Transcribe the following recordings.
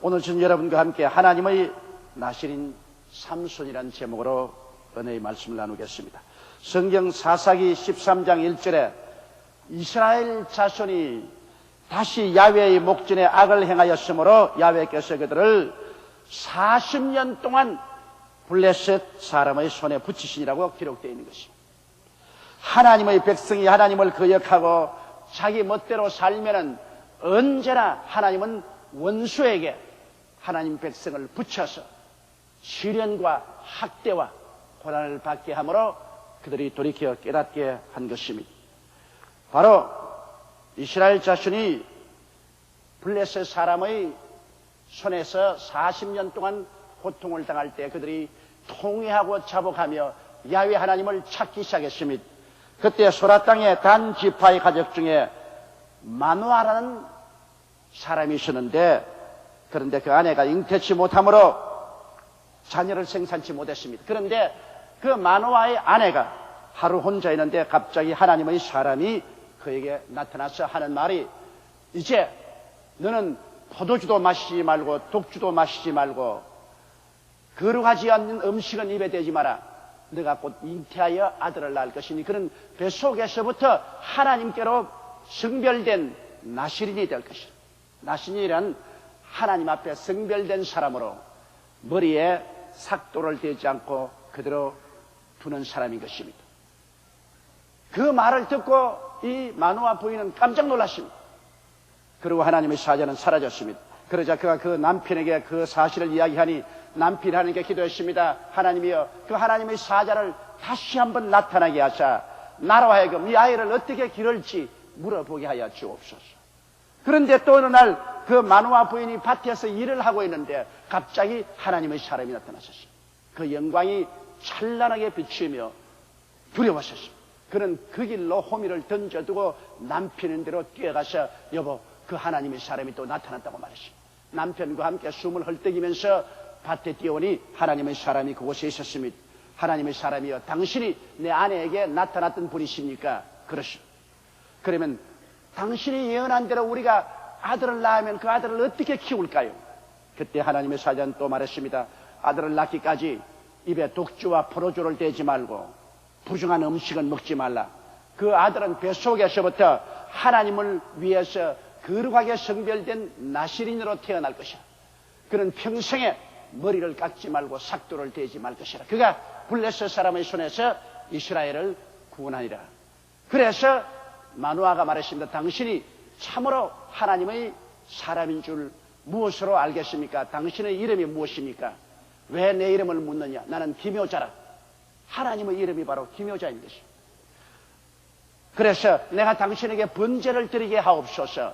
오늘 저는 여러분과 함께 하나님의 나실인 삼손이라는 제목으로 은혜의 말씀을 나누겠습니다. 성경 사사기 13장 1절에 이스라엘 자손이 다시 야훼의 목전에 악을 행하였으므로 야훼께서 그들을 40년 동안 블레셋 사람의 손에 붙이시니라고 기록되어 있는 것입니다. 하나님의 백성이 하나님을 거역하고 자기 멋대로 살면은 언제나 하나님은 원수에게 하나님 백성을 붙여서 시련과 학대와 고난을 받게 하므로 그들이 돌이켜 깨닫게 한 것입니다. 바로 이스라엘 자손이 블레셋 사람의 손에서 40년 동안 고통을 당할 때 그들이 통회하고 자복하며 야훼 하나님을 찾기 시작했습니다. 그때 소라 땅의 단 지파의 가족 중에 마누아라는 사람이 있었는데, 그런데 그 아내가 잉태치 못함으로 자녀를 생산치 못했습니다. 그런데 그 마누아의 아내가 하루 혼자 있는데 갑자기 하나님의 사람이 그에게 나타나서 하는 말이, 이제 너는 포도주도 마시지 말고 독주도 마시지 말고 거룩하지 않는 음식은 입에 대지 마라. 너가 곧 잉태하여 아들을 낳을 것이니 그는 뱃속에서부터 하나님께로 성별된 나실인이 될 것이다. 나실인이란 하나님 앞에 성별된 사람으로 머리에 삭도를 대지 않고 그대로 두는 사람인 것입니다. 그 말을 듣고 이 마누아 부인은 깜짝 놀랐습니다. 그리고 하나님의 사자는 사라졌습니다. 그러자 그가 그 남편에게 그 사실을 이야기하니 남편이 하나님께 기도했습니다. 하나님이여, 그 하나님의 사자를 다시 한번 나타나게 하사 나로 하여금 이 아이를 어떻게 기를지 물어보게 하여 주옵소서. 그런데 또 어느 날 그 마누아 부인이 밭에서 일을 하고 있는데 갑자기 하나님의 사람이 나타나셨습니다. 그 영광이 찬란하게 비치며 두려웠었습니다. 그는 그 길로 호미를 던져두고 남편인 대로 뛰어가서 여보, 그 하나님의 사람이 또 나타났다고 말했습니다. 남편과 함께 숨을 헐떡이면서 밭에 뛰어오니 하나님의 사람이 그곳에 있었습니다. 하나님의 사람이여, 당신이 내 아내에게 나타났던 분이십니까? 그러십니다. 그러면 당신이 예언한 대로 우리가 아들을 낳으면 그 아들을 어떻게 키울까요? 그때 하나님의 사자는 또 말했습니다. 아들을 낳기까지 입에 독주와 포도주를 대지 말고 부정한 음식은 먹지 말라. 그 아들은 뱃속에서부터 하나님을 위해서 거룩하게 성별된 나실인으로 태어날 것이라. 그는 평생에 머리를 깎지 말고 삭도를 대지 말 것이라. 그가 블레셋 사람의 손에서 이스라엘을 구원하리라. 그래서 마누아가 말했습니다. 당신이 참으로 하나님의 사람인 줄 무엇으로 알겠습니까? 당신의 이름이 무엇입니까? 왜 내 이름을 묻느냐? 나는 기묘자라. 하나님의 이름이 바로 기묘자인 것입니다. 그래서 내가 당신에게 번제를 드리게 하옵소서.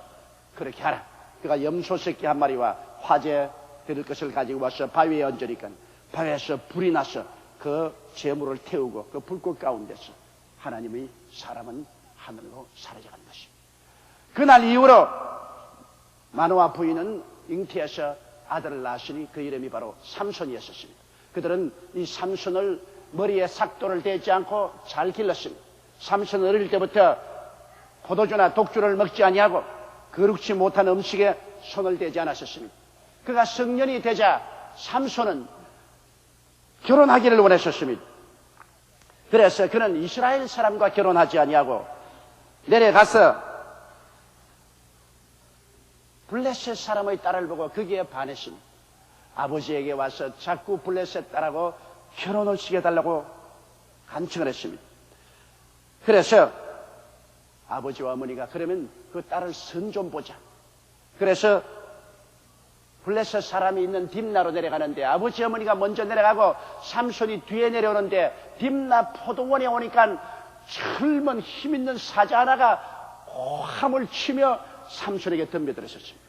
그렇게 하라. 그가 염소 새끼 한 마리와 화제 드릴 것을 가지고 와서 바위에 얹으니까 바위에서 불이 나서 그 재물을 태우고 그 불꽃 가운데서 하나님의 사람은 하늘로 사라져간 것입니다. 그날 이후로 마누아 부인은 잉태해서 아들을 낳으시니 그 이름이 바로 삼손이었습니다. 그들은 이 삼손을 머리에 삭도를 대지 않고 잘 길렀습니다. 삼손은 어릴 때부터 포도주나 독주를 먹지 아니하고 거룩지 못한 음식에 손을 대지 않았었습니다. 그가 성년이 되자 삼손은 결혼하기를 원했었습니다. 그래서 그는 이스라엘 사람과 결혼하지 아니하고 내려가서 블레셋 사람의 딸을 보고 거기에 반했습니다. 아버지에게 와서 자꾸 블레셋 딸하고 결혼을 시켜달라고 간청을 했습니다. 그래서 아버지와 어머니가 그러면 그 딸을 선 좀 보자. 그래서 블레셋 사람이 있는 딥나로 내려가는데 아버지 어머니가 먼저 내려가고 삼손이 뒤에 내려오는데 딥나 포도원에 오니까 젊은 힘있는 사자 하나가 고함을 치며 삼손에게 덤벼들었었습니다.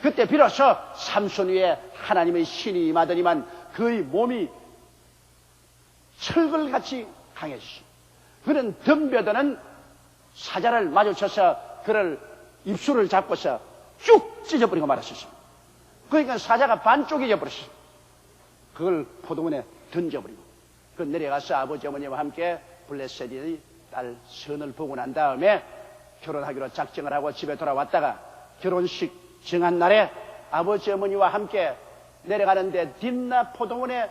그때 비로소 삼손 위에 하나님의 신이 임하더니만 그의 몸이 철글같이 강해졌습니다. 그는 덤벼드는 사자를 마주쳐서 그를 입술을 잡고서 쭉 찢어버리고 말았었습니다. 그러니까 사자가 반쪽이 져버렸습니다. 그걸 포도원에 던져버리고 그 내려가서 아버지 어머니와 함께 블레셋의 딸 선을 보고 난 다음에 결혼하기로 작정을 하고 집에 돌아왔다가 결혼식 정한 날에 아버지 어머니와 함께 내려가는데 딥나 포도원에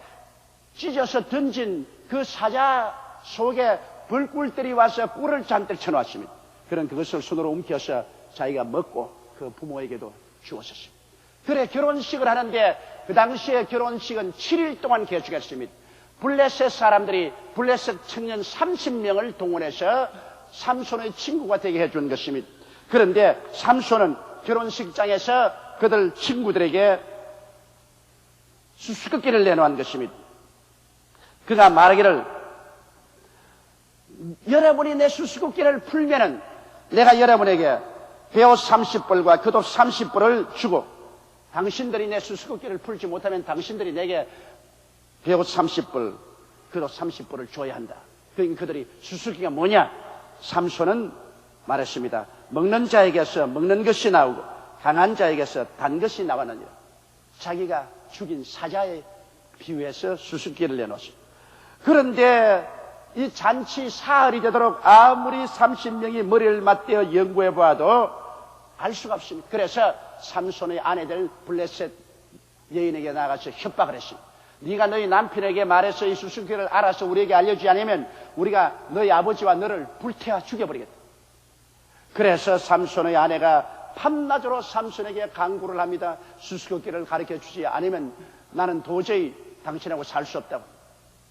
찢어서 던진 그 사자 속에 벌꿀들이 와서 꿀을 잔뜩 쳐놓았습니다. 그런 그것을 손으로 움켜서 자기가 먹고 그 부모에게도 주었었습니다. 그래 결혼식을 하는데 그 당시에 결혼식은 7일 동안 계속했습니다. 블레셋 사람들이 블레셋 청년 30명을 동원해서 삼손의 친구가 되게 해준 것입니다. 그런데 삼손은 결혼식장에서 그들 친구들에게 수수께끼를 내놓은 것입니다. 그가 말하기를 여러분이 내 수수께끼를 풀면은 내가 여러분에게 배옷 30벌과 겉옷 30벌을 주고 당신들이 내 수수께끼를 풀지 못하면 당신들이 내게 배옷 30벌, 겉옷 30벌을 줘야 한다. 그들이 수수께끼가 뭐냐? 삼손은 말했습니다. 먹는 자에게서 먹는 것이 나오고 강한 자에게서 단 것이 나왔느니라. 자기가 죽인 사자에 비유해서 수수께끼를 내놓았습니다. 그런데 이 잔치 사흘이 되도록 아무리 30명이 머리를 맞대어 연구해 보아도 알 수가 없습니다. 그래서 삼손의 아내들 블레셋 여인에게 나가서 협박을 했습니다. 네가 너희 남편에게 말해서 이 수수께끼를 알아서 우리에게 알려주지 않으면 우리가 너희 아버지와 너를 불태워 죽여버리겠다. 그래서 삼손의 아내가 밤낮으로 삼손에게 강구를 합니다. 수수께끼를 가르쳐주지 않으면 나는 도저히 당신하고 살 수 없다고.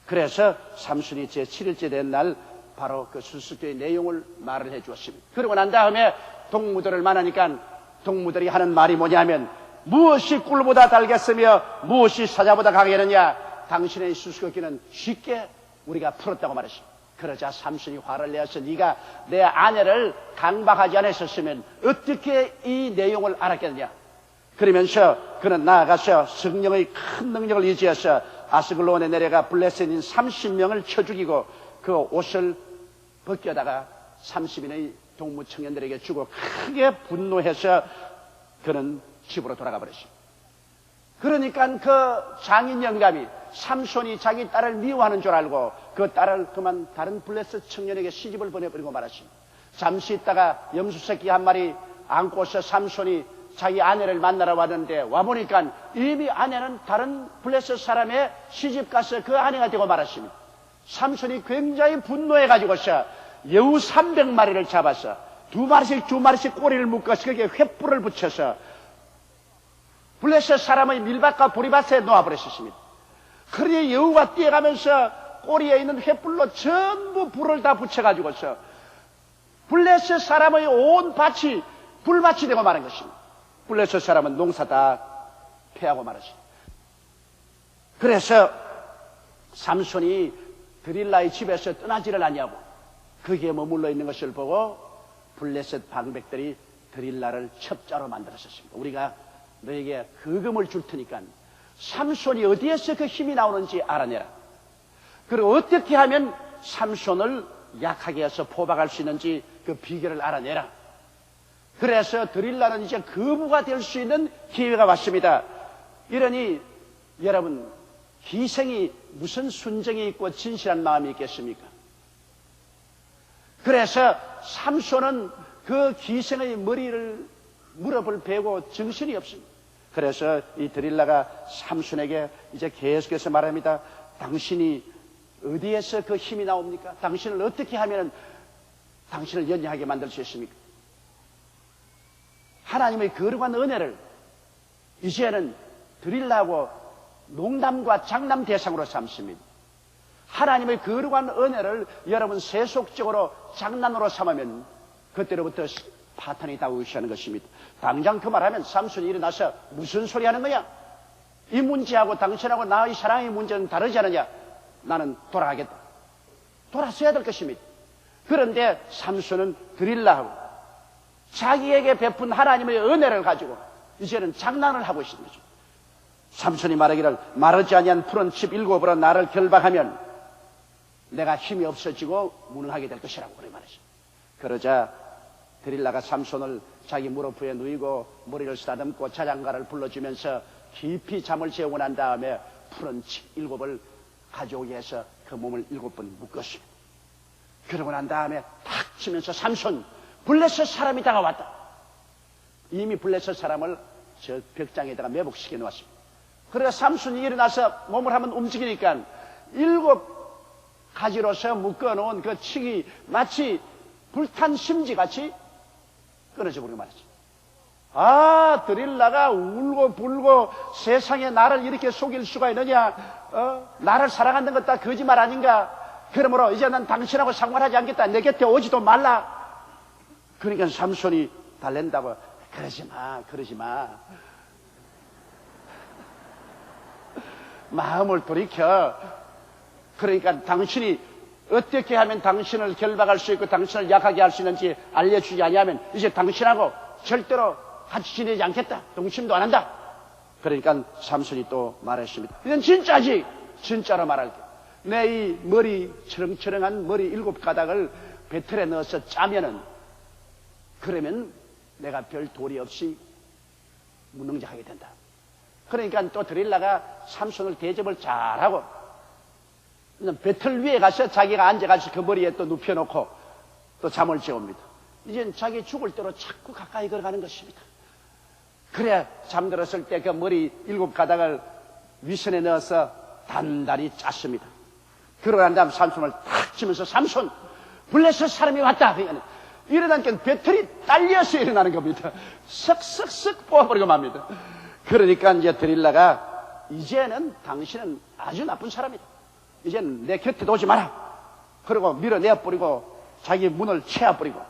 그래서 삼손이 제7일째 된 날 바로 그 수수께끼의 내용을 말을 해주었습니다. 그러고 난 다음에 동무들을 만나니까 동무들이 하는 말이 뭐냐면 무엇이 꿀보다 달겠으며 무엇이 사자보다 강하겠느냐. 당신의 수수께끼는 쉽게 우리가 풀었다고 말했습니다. 그러자 삼손이 화를 내어서 네가 내 아내를 강박하지 않았었으면 어떻게 이 내용을 알았겠느냐. 그러면서 그는 나아가서 성령의 큰 능력을 의지해서 아스글론에 내려가 블레셋인 30명을 쳐 죽이고 그 옷을 벗겨다가 30인의 동무 청년들에게 주고 크게 분노해서 그는 집으로 돌아가 버렸습니다. 그러니까 그 장인 영감이 삼손이 자기 딸을 미워하는 줄 알고 그 딸을 그만 다른 블레셋 청년에게 시집을 보내버리고 말았습니다. 잠시 있다가 염소새끼 한 마리 안고서 삼손이 자기 아내를 만나러 왔는데 와보니까 이미 아내는 다른 블레셋 사람의 시집가서 그 아내가 되고 말았습니다. 삼손이 굉장히 분노해가지고서 여우 300마리를 잡아서 두 마리씩 꼬리를 묶어서 거기에 횃불을 붙여서 블레셋 사람의 밀밭과 보리밭에 놓아버렸습니다. 그러니 여우가 뛰어가면서 꼬리에 있는 횃불로 전부 불을 다 붙여가지고서 블레셋 사람의 온 밭이 불밭이 되고 마는 것입니다. 블레셋 사람은 농사 다 패하고 말았습니다. 그래서 삼손이 드릴라의 집에서 떠나지를 않냐고 거기에 머물러 있는 것을 보고 블레셋 방백들이 드릴라를 첩자로 만들었습니다. 우리가 너에게 그 금을 줄 테니까 삼손이 어디에서 그 힘이 나오는지 알아내라. 그리고 어떻게 하면 삼손을 약하게 해서 포박할 수 있는지 그 비결을 알아내라. 그래서 드릴라는 이제 거부가 될 수 있는 기회가 왔습니다. 이러니 여러분 희생이 무슨 순정이 있고 진실한 마음이 있겠습니까? 그래서 삼손은 그 기생의 무릎을 베고 정신이 없습니다. 그래서 이 드릴라가 삼손에게 이제 계속해서 말합니다. 당신이 어디에서 그 힘이 나옵니까? 당신을 어떻게 하면 당신을 연약하게 만들 수 있습니까? 하나님의 거룩한 은혜를 이제는 드릴라고 농담과 장남 대상으로 삼습니다. 하나님의 거룩한 은혜를 여러분 세속적으로 장난으로 삼으면 그때로부터 파탄이 다가오시는 것입니다. 당장 그 말하면 삼손이 일어나서 무슨 소리 하는 거냐? 이 문제하고 당신하고 나의 사랑의 문제는 다르지 않느냐? 나는 돌아가겠다. 돌아서야 될 것입니다. 그런데 삼손은 드릴라하고 자기에게 베푼 하나님의 은혜를 가지고 이제는 장난을 하고 있는 거죠. 삼손이 말하기를 마르지 아니한 푸른 칩 7으로 나를 결박하면 내가 힘이 없어지고 무능하게 될 것이라고 그래 말이죠. 그러자 드릴라가 삼손을 자기 무릎 위에 누이고 머리를 쓰다듬고 자장가를 불러주면서 깊이 잠을 재우고 난 다음에 푸른 칩 7을 가져오게 해서 그 몸을 7번 묶었습니다. 그러고 난 다음에 탁 치면서 삼손 블레셋 사람이 다가왔다. 이미 블레셋 사람을 저 벽장에다가 매복시켜 놓았습니다. 그래서 삼손이 일어나서 몸을 한번 움직이니까 7가지로서 묶어놓은 그 칙이 마치 불탄 심지같이 끊어져 버리고 말이죠. 아, 드릴라가 울고 불고 세상에 나를 이렇게 속일 수가 있느냐? 나를 사랑한다는 것 다 거짓말 아닌가? 그러므로 이제 난 당신하고 상관하지 않겠다. 내 곁에 오지도 말라. 그러니까 삼손이 달랜다고. 그러지 마, 그러지 마. 마음을 돌이켜. 그러니까 당신이 어떻게 하면 당신을 결박할 수 있고 당신을 약하게 할 수 있는지 알려주지 않으면 이제 당신하고 절대로 같이 지내지 않겠다. 동침도 안 한다. 그러니까 삼손이 또 말했습니다. 이건 진짜지. 진짜로 말할게. 내 이 머리 철렁철렁한 머리 7가닥을 배틀에 넣어서 짜면은 그러면 내가 별 도리 없이 무능자하게 된다. 그러니까 또 드릴라가 삼손을 대접을 잘하고 배틀 위에 가서 자기가 앉아가지고 그 머리에 또 눕혀놓고 또 잠을 재웁니다. 이젠 자기 죽을 대로 자꾸 가까이 걸어가는 것입니다. 그래야 잠들었을 때 그 머리 7가닥을 위선에 넣어서 단단히 짰습니다. 그러고 난 다음 삼손을 탁 치면서 삼손, 블레셋 사람이 왔다. 일어나니까 배틀이 딸려서 일어나는 겁니다. 쓱쓱쓱 뽑아버리고 맙니다. 그러니까 이제 드릴라가 이제는 당신은 아주 나쁜 사람이다. 이제는 내 곁에도 오지 마라. 그리고 밀어내어버리고 자기 문을 채워버리고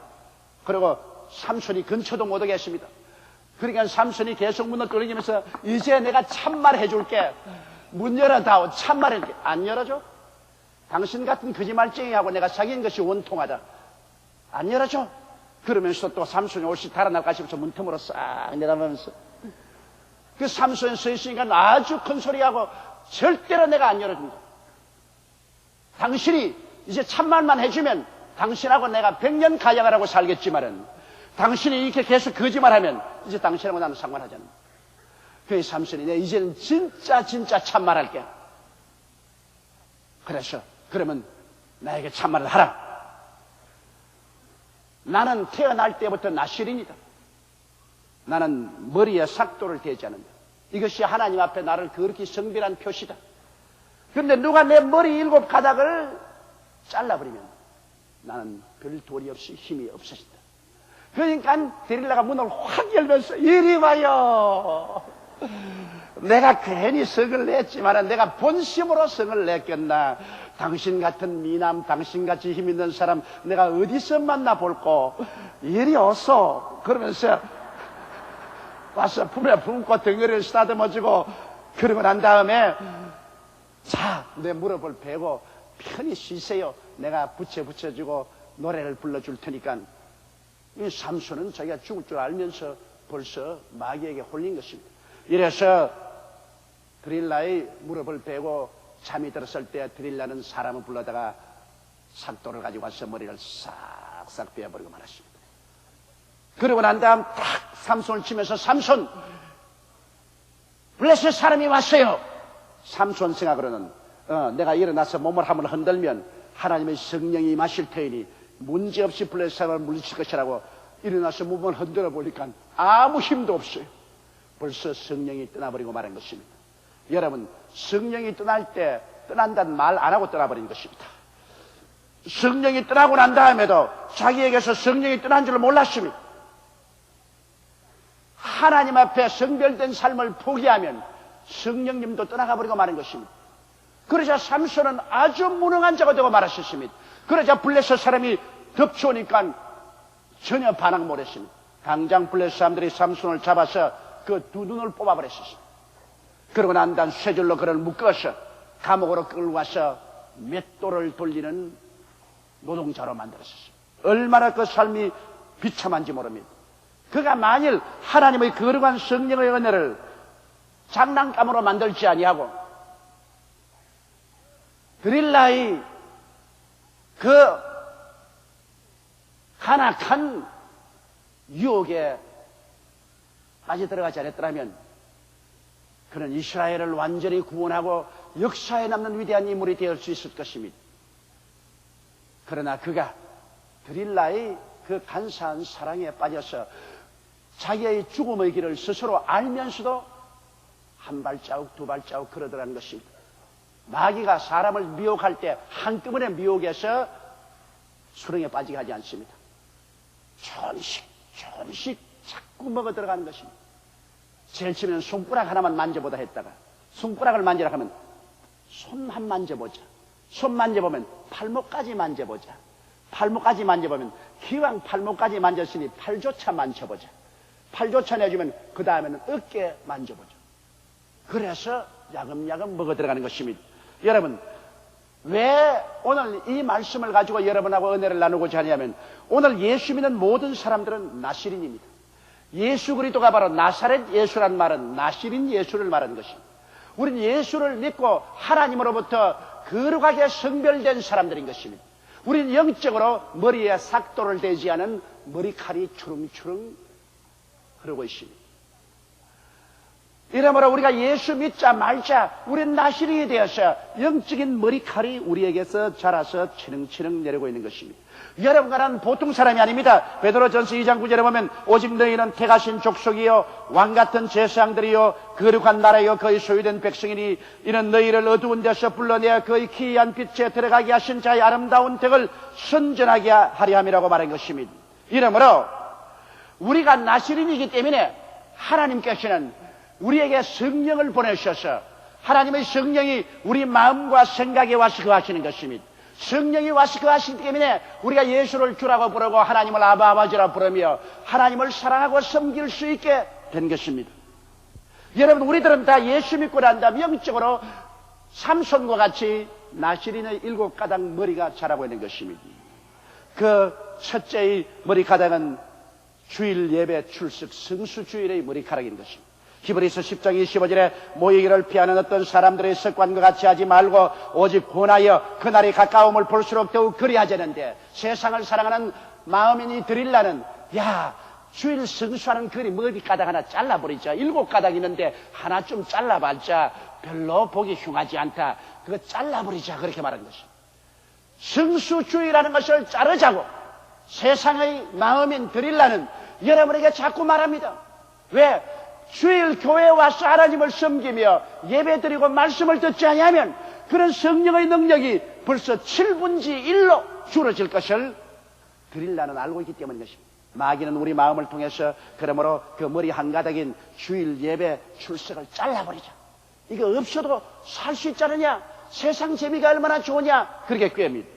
그리고 삼손이 근처도 못 오게 했습니다. 그러니까 삼손이 계속 문을 두드리면서 이제 내가 참말 해줄게. 문 열어다오. 참말 해줄게. 안 열어줘? 당신 같은 거짓말쟁이하고 내가 사귄 것이 원통하다. 안 열어줘? 그러면서 또 삼손이 옷이 달아날까 싶어서 문틈으로 싹 내다보면서 그 삼손이 서 있으니까 아주 큰 소리하고 절대로 내가 안 열어준다. 당신이 이제 참말만 해주면 당신하고 내가 100년 가약을 하고 살겠지만은 당신이 이렇게 계속 거짓말하면 이제 당신하고 나는 상관하지 않는다. 그래서 삼손이 내 이제는 진짜 참말할게. 그래서 그러면 나에게 참말을 하라. 나는 태어날 때부터 나실인이다. 나는 머리에 삭도를 대지 않는다. 이것이 하나님 앞에 나를 그렇게 성별한 표시다. 그런데 누가 내 머리 7가닥을 잘라버리면 나는 별 도리 없이 힘이 없어진다. 그러니까 데릴라가 문을 확 열면서 이리 와요. 내가 괜히 성을 냈지만 내가 본심으로 성을 냈겠나. 당신 같은 미남, 당신같이 힘 있는 사람 내가 어디서 만나볼꼬. 이리 어서. 그러면서 와서 품에 품고 덩어리를 쓰다듬어주고 그러고 난 다음에 자, 내 무릎을 베고 편히 쉬세요. 내가 붙여주고 노래를 불러줄 테니까. 이 삼손은 자기가 죽을 줄 알면서 벌써 마귀에게 홀린 것입니다. 이래서 드릴라의 무릎을 베고 잠이 들었을 때 드릴라는 사람을 불러다가 삭도를 가지고 와서 머리를 싹싹 베어버리고 말았습니다. 그러고 난 다음 딱 삼손을 치면서 삼손, 블레셋 사람이 왔어요. 삼손 생각으로는 내가 일어나서 몸을 한번 흔들면 하나님의 성령이 마실 테이니 문제없이 블레셋 사람을 물리칠 것이라고 일어나서 몸을 흔들어 보니까 아무 힘도 없어요. 벌써 성령이 떠나버리고 말한 것입니다. 여러분, 성령이 떠날 때 떠난다는 말 안 하고 떠나버린 것입니다. 성령이 떠나고 난 다음에도 자기에게서 성령이 떠난 줄 몰랐습니다. 하나님 앞에 성별된 삶을 포기하면 성령님도 떠나가 버리고 마는 것입니다. 그러자 삼손은 아주 무능한 자가 되고 말았습니다. 그러자 블레셋 사람이 덮쳐오니까 전혀 반항 못했습니다. 당장 블레셋 사람들이 삼손을 잡아서 그 두 눈을 뽑아버렸습니다. 그러고 난 다음 쇠줄로 그를 묶어서 감옥으로 끌고 와서 맷돌을 돌리는 노동자로 만들었습니다. 얼마나 그 삶이 비참한지 모릅니다. 그가 만일 하나님의 거룩한 성령의 은혜를 장난감으로 만들지 아니하고 드릴라의 그 간악한 유혹에 빠져 들어가지 않았더라면 그는 이스라엘을 완전히 구원하고 역사에 남는 위대한 인물이 되을 수 있을 것입니다. 그러나 그가 드릴라의 그 간사한 사랑에 빠져서 자기의 죽음의 길을 스스로 알면서도 한 발자국 두 발자국 걸어들어가는 것입니다. 마귀가 사람을 미혹할 때 한꺼번에 미혹해서 수렁에 빠지게 하지 않습니다. 조금씩 자꾸 먹어 들어가는 것입니다. 제일 처음에는 손가락 하나만 만져보다 했다가 손가락을 만지라 하면 손만 만져보자. 손 만져보면 팔목까지 만져보자. 팔목까지 만져보면 기왕 팔목까지 만졌으니 팔조차 만져보자. 팔조차 내주면 그 다음에는 어깨 만져보자. 그래서 야금야금 먹어 들어가는 것입니다. 여러분, 왜 오늘 이 말씀을 가지고 여러분하고 은혜를 나누고자 하냐면 오늘 예수 믿는 모든 사람들은 나시린입니다. 예수 그리스도가 바로 나사렛 예수란 말은 나시린 예수를 말하는 것입니다. 우리는 예수를 믿고 하나님으로부터 거룩하게 성별된 사람들인 것입니다. 우리는 영적으로 머리에 삭도를 대지 않은 머리칼이 추릉추릉 흐르고 있습니다. 이러므로 우리가 예수 믿자 말자 우리는 나시린이 되어서 영적인 머리칼이 우리에게서 자라서 치릉치릉 내리고 있는 것입니다. 여러분과 나는 보통 사람이 아닙니다. 베드로전서 2장 9절에 보면 오직 너희는 택하신 족속이요 왕같은 제사장들이요 거룩한 나라요 거의 소유된 백성이니 이는 너희를 어두운 데서 불러내어 거의 기이한 빛에 들어가게 하신 자의 아름다운 덕을 선전하게 하려 함이라고 말한 것입니다. 이러므로 우리가 나시린이기 때문에 하나님께서는 우리에게 성령을 보내셔서 하나님의 성령이 우리 마음과 생각에 와서 거하시는 것입니다. 성령이 와서 거하시기 때문에 우리가 예수를 주라고 부르고 하나님을 아바 아버지라 부르며 하나님을 사랑하고 섬길 수 있게 된 것입니다. 여러분, 우리들은 다 예수 믿고 난 다음 영적으로 삼손과 같이 나시린의 7가닥 머리가 자라고 있는 것입니다. 그 첫째의 머리카락은 주일 예배 출석 성수주일의 머리카락인 것입니다. 히브리서 10장 25절에 모이기를 피하는 어떤 사람들의 습관과 같이 하지 말고 오직 권하여 그날이 가까움을 볼수록 더욱 그리하자는데 세상을 사랑하는 마음인이 드릴라는 주일 성수하는 거리 머리가닥 하나 잘라버리자. 7가닥 있는데 하나 좀 잘라봤자 별로 보기 흉하지 않다. 그거 잘라버리자. 그렇게 말한 것입니다. 성수주의라는 것을 자르자고 세상의 마음인 드릴라는 여러분에게 자꾸 말합니다. 왜? 주일 교회에 와서 하나님을 섬기며 예배드리고 말씀을 듣지 않으면 그런 성령의 능력이 벌써 7분의 1로 줄어질 것을 드릴라는 알고 있기 때문인 것입니다. 마귀는 우리 마음을 통해서 그러므로 그 머리 한 가닥인 주일 예배 출석을 잘라버리자. 이거 없어도 살 수 있지 않느냐? 세상 재미가 얼마나 좋으냐? 그렇게 꾀입니다.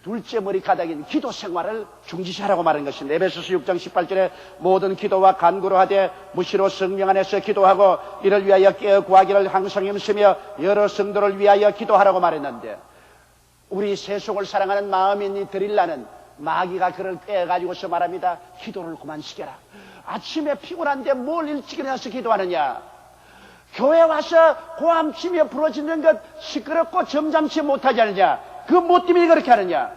둘째 머리카락인 기도 생활을 중지시하라고 말한 것입니다. 에베소서 6장 18절에 모든 기도와 간구로 하되 무시로 성령 안에서 기도하고 이를 위하여 깨어 구하기를 항상 힘쓰며 여러 성도를 위하여 기도하라고 말했는데 우리 세속을 사랑하는 마음인이 드릴라는 마귀가 그를 깨어가지고서 말합니다. 기도를 그만 시켜라. 아침에 피곤한데 뭘 일찍 일어나서 기도하느냐? 교회 와서 고함치며 부러지는 것 시끄럽고 점잖지 못하지 않느냐? 그 뭐 때문에 그렇게 하느냐?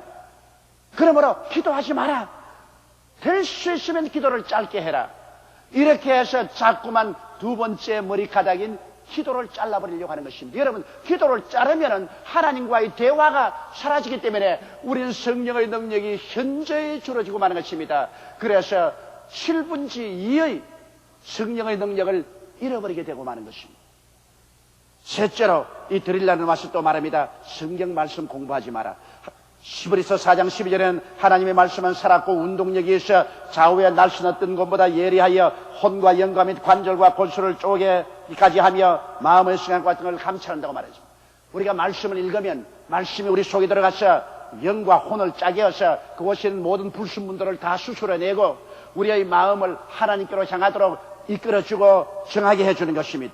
그러므로 기도하지 마라. 될 수 있으면 기도를 짧게 해라. 이렇게 해서 자꾸만 두 번째 머리카락인 기도를 잘라버리려고 하는 것입니다. 여러분, 기도를 자르면 하나님과의 대화가 사라지기 때문에 우리는 성령의 능력이 현저히 줄어지고 마는 것입니다. 그래서 7분의 2의 성령의 능력을 잃어버리게 되고 마는 것입니다. 셋째로 이 드릴라는 와서 또 말합니다. 성경 말씀 공부하지 마라. 히브리서 4장 12절에는 하나님의 말씀은 살았고 운동력이 있어 좌우에 날선 어떤 것보다 예리하여 혼과 영과 및 관절과 골수를 쪼개기까지 하며 마음의 생각 같은 걸 감찰한다고 말하죠. 우리가 말씀을 읽으면 말씀이 우리 속에 들어가서 영과 혼을 짜게 해서 그곳에 있는 모든 불순물들을 다 수술해내고 우리의 마음을 하나님께로 향하도록 이끌어주고 정하게 해주는 것입니다.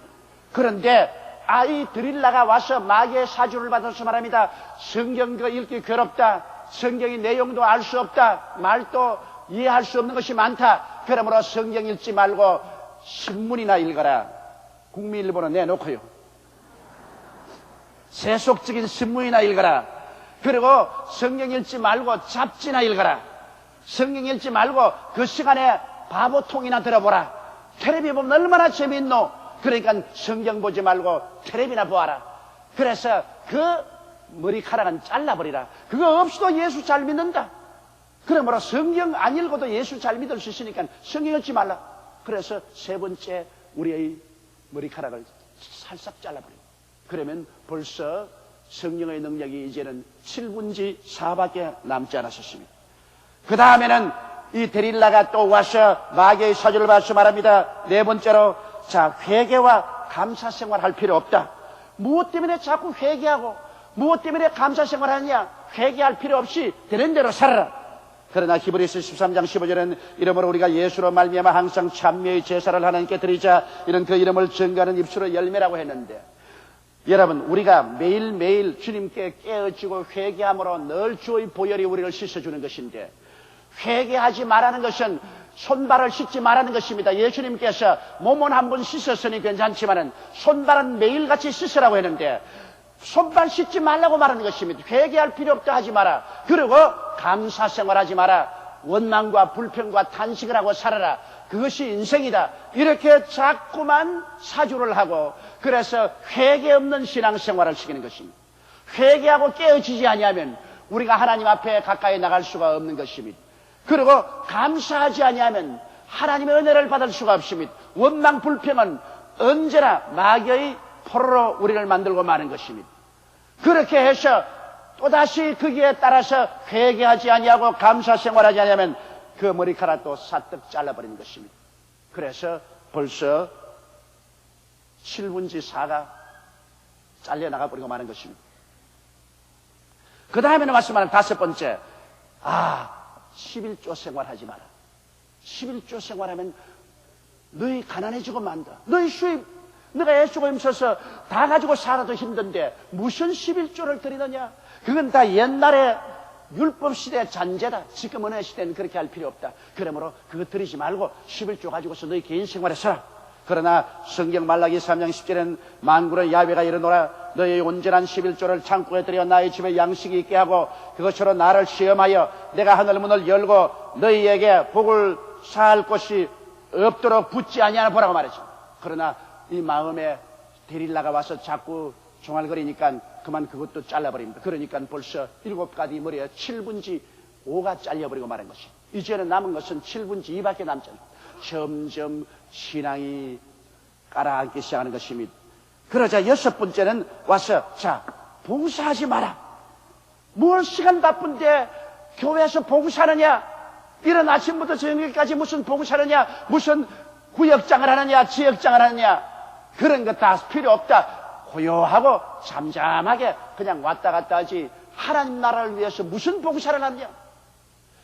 그런데 이 드릴라가 와서 마귀의 사주를 받아서 말합니다. 성경 그 읽기 괴롭다. 성경의 내용도 알 수 없다. 말도 이해할 수 없는 것이 많다. 그러므로 성경 읽지 말고 신문이나 읽어라. 국민일보는 내놓고요. 세속적인 신문이나 읽어라. 그리고 성경 읽지 말고 잡지나 읽어라. 성경 읽지 말고 그 시간에 바보통이나 들어보라. 텔레비 보면 얼마나 재미있노. 그러니까 성경 보지 말고 텔레비나 보아라. 그래서 그 머리카락은 잘라버리라. 그거 없이도 예수 잘 믿는다. 그러므로 성경 안 읽어도 예수 잘 믿을 수 있으니까 성경 읽지 말라. 그래서 세 번째 우리의 머리카락을 살짝 잘라버려요. 그러면 벌써 성령의 능력이 이제는 7분지 4밖에 남지 않았었습니다. 그 다음에는 이 데릴라가 또 와서 마귀의 사주를 봐서 말합니다. 네 번째로, 자, 회개와 감사 생활할 필요 없다. 무엇 때문에 자꾸 회개하고 무엇 때문에 감사 생활하느냐? 회개할 필요 없이 되는 대로 살아라. 그러나 히브리서 13장 15절은 이러므로 우리가 예수로 말미암아 항상 찬미의 제사를 하나님께 드리자, 이런 그 이름을 증거하는 입술의 열매라고 했는데, 여러분, 우리가 매일매일 주님께 깨어지고 회개함으로 늘 주의 보혈이 우리를 씻어주는 것인데, 회개하지 말라는 것은 손발을 씻지 말라는 것입니다. 예수님께서 몸은 한 번 씻었으니 괜찮지만은 손발은 매일같이 씻으라고 했는데, 손발 씻지 말라고 말하는 것입니다. 회개할 필요 없다 하지 마라. 그리고 감사 생활하지 마라. 원망과 불평과 탄식을 하고 살아라. 그것이 인생이다. 이렇게 자꾸만 사주를 하고, 그래서 회개 없는 신앙생활을 시키는 것입니다. 회개하고 깨어지지 아니하면 우리가 하나님 앞에 가까이 나갈 수가 없는 것입니다. 그리고 감사하지 아니하면 하나님의 은혜를 받을 수가 없습니다. 원망 불평은 언제나 마귀의 포로로 우리를 만들고 마는 것입니다. 그렇게 해서 또다시 거기에 따라서 회개하지 아니하고 감사 생활하지 아니하면 그 머리카락도 사뜩 잘라버리는 것입니다. 그래서 벌써 7분지 4가 잘려나가 버리고 마는 것입니다. 그 다음에는 말씀하는 다섯 번째, 11조 생활하지 마라. 11조 생활하면 너희 가난해지고 만다. 너희 수입, 너가 애쓰고 힘써서 다 가지고 살아도 힘든데 무슨 11조를 드리느냐? 그건 다 옛날에 율법 시대의 잔재다. 지금 은혜 시대는 그렇게 할 필요 없다. 그러므로 그거 드리지 말고 11조 가지고서 너희 개인 생활에 서라. 그러나 성경 말라기 3장 10절에는 만군의 야훼가 이르노라, 너희 온전한 11조를 창고에 들여 나의 집에 양식이 있게 하고 그것으로 나를 시험하여 내가 하늘 문을 열고 너희에게 복을 사할 것이 없도록 붙지 아니하나 보라고 말했죠. 그러나 이 마음에 데릴라가 와서 자꾸 종알거리니까 그만 그것도 잘라버립니다. 그러니까 벌써 7가지 머리에 7분지 5가 잘려버리고 말한 것이, 이제는 남은 것은 7분지 2밖에 남지 않아요. 점점 신앙이 가라앉기 시작하는 것입니다. 그러자 여섯 번째는 와서, 자, 봉사하지 마라. 뭘 시간 바쁜데 교회에서 봉사하느냐? 이런 아침부터 저녁까지 무슨 봉사하느냐? 무슨 구역장을 하느냐? 지역장을 하느냐? 그런 것 다 필요 없다. 고요하고 잠잠하게 그냥 왔다 갔다 하지, 하나님 나라를 위해서 무슨 봉사를 하느냐?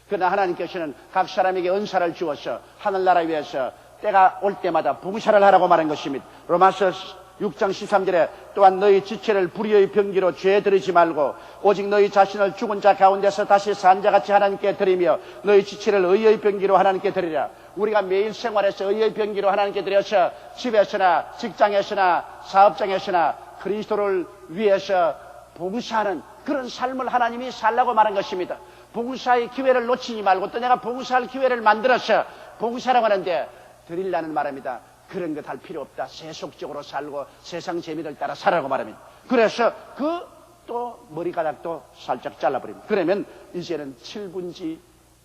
그러나 하나님께서는 각 사람에게 은사를 주어서 하늘나라 위해서 때가 올 때마다 봉사를 하라고 말한 것입니다. 로마서 6장 13절에 또한 너희 지체를 불의의 병기로 죄 들이지 말고 오직 너희 자신을 죽은 자 가운데서 다시 산 자같이 하나님께 드리며 너희 지체를 의의 병기로 하나님께 드리라. 우리가 매일 생활에서 의의 병기로 하나님께 드려서 집에서나 직장에서나 사업장에서나 그리스도를 위해서 봉사하는 그런 삶을 하나님이 살라고 말한 것입니다. 봉사의 기회를 놓치지 말고 또 내가 봉사할 기회를 만들어서 봉사라고 하는데 드리려는 말입니다. 그런 것 할 필요 없다. 세속적으로 살고 세상 재미를 따라 살라고 말합니다. 그래서 그 또 머리카락도 살짝 잘라버립니다. 그러면 이제는 7분지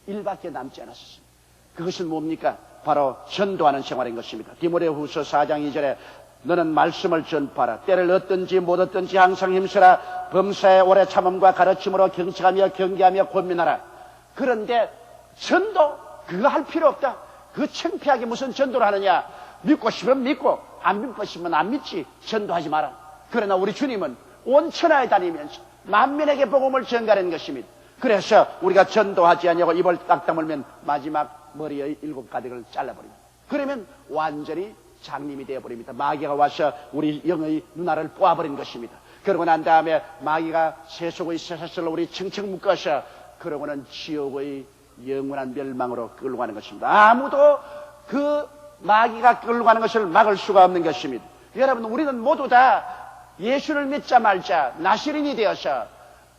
1밖에 남지 않았습니다. 그것은 뭡니까? 바로 전도하는 생활인 것입니다. 디모데후서 4장 2절에 너는 말씀을 전파하라. 때를 얻든지 못 얻든지 항상 힘쓰라. 범사에 오래 참음과 가르침으로 경청하며 경계하며 고민하라. 그런데 전도 그거 할 필요 없다. 그 창피하게 무슨 전도를 하느냐? 믿고 싶으면 믿고 안 믿고 싶으면 안 믿지. 전도하지 마라. 그러나 우리 주님은 온 천하에 다니면서 만민에게 복음을 전가하는 것입니다. 그래서 우리가 전도하지 않냐고 입을 딱 다물면 마지막 머리의 7가닥을 잘라버립니다. 그러면 완전히 장님이 되어버립니다. 마귀가 와서 우리 영의 눈알을 뽑아버린 것입니다. 그러고 난 다음에 마귀가 세속의 쇠사슬로 우리 층층 묶어서 그러고는 지옥의 영원한 멸망으로 끌고 가는 것입니다. 아무도 그 마귀가 끌고 가는 것을 막을 수가 없는 것입니다. 여러분, 우리는 모두 다 예수를 믿자 말자 나시린이 되어서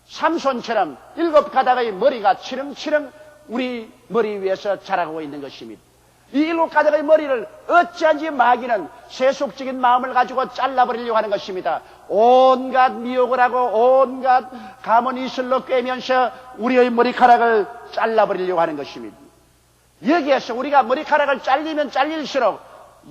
삼손처럼 7가닥의 머리가 치렁치렁 우리 머리 위에서 자라고 있는 것입니다. 이 일곱 가닥의 머리를 어찌한지 마귀는 세속적인 마음을 가지고 잘라버리려고 하는 것입니다. 온갖 미혹을 하고 온갖 가문 이슬로 꿰면서 우리의 머리카락을 잘라버리려고 하는 것입니다. 여기에서 우리가 머리카락을 잘리면 잘릴수록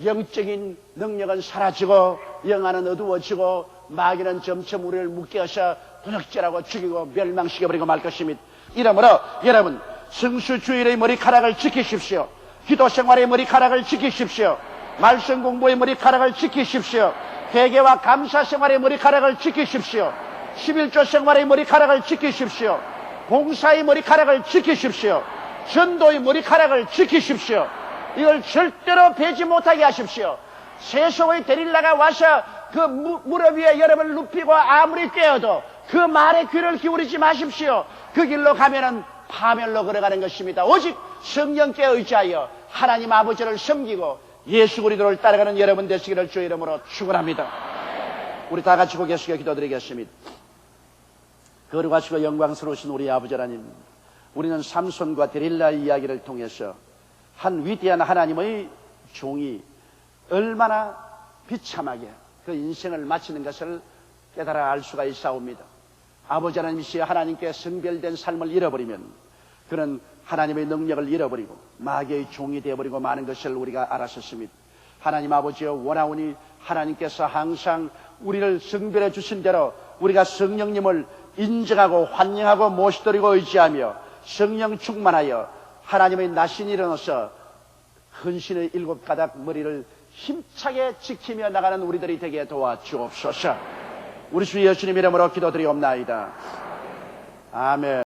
영적인 능력은 사라지고 영안은 어두워지고 마귀는 점점 우리를 묶여서 도적질하고 죽이고 멸망시켜버리고 말 것입니다. 이러므로 여러분 성수주일의 머리카락을 지키십시오. 기도생활의 머리카락을 지키십시오. 말씀 공부의 머리카락을 지키십시오. 회개와 감사생활의 머리카락을 지키십시오. 11조 생활의 머리카락을 지키십시오. 봉사의 머리카락을 지키십시오. 전도의 머리카락을 지키십시오. 이걸 절대로 베지 못하게 하십시오. 세속의 데릴라가 와서 그 무릎 위에 여러분을 눕히고 아무리 꿰어도 그 말에 귀를 기울이지 마십시오. 그 길로 가면은 파멸로 걸어가는 것입니다. 오직 성령께 의지하여 하나님 아버지를 섬기고 예수 그리스도를 따라가는 여러분 되시기를 주의 이름으로 축원합니다. 우리 다 같이 고개 숙여 기도드리겠습니다. 거룩하시고 영광스러우신 우리 아버지 하나님, 우리는 삼손과 데릴라의 이야기를 통해서 한 위대한 하나님의 종이 얼마나 비참하게 그 인생을 마치는 것을 깨달아 알 수가 있사옵니다. 아버지 하나님이시여 하나님께 성별된 삶을 잃어버리면 그는 하나님의 능력을 잃어버리고 마귀의 종이 되어버리고 마는 것을 우리가 알았었습니다. 하나님 아버지여 원하오니 하나님께서 항상 우리를 성별해 주신 대로 우리가 성령님을 인정하고 환영하고 모시드리고 의지하며 성령 충만하여 하나님의 나신이 일어나서 헌신의 일곱 가닥 머리를 힘차게 지키며 나가는 우리들이 되게 도와주옵소서. 우리 주 예수님 이름으로 기도드리옵나이다. 아멘.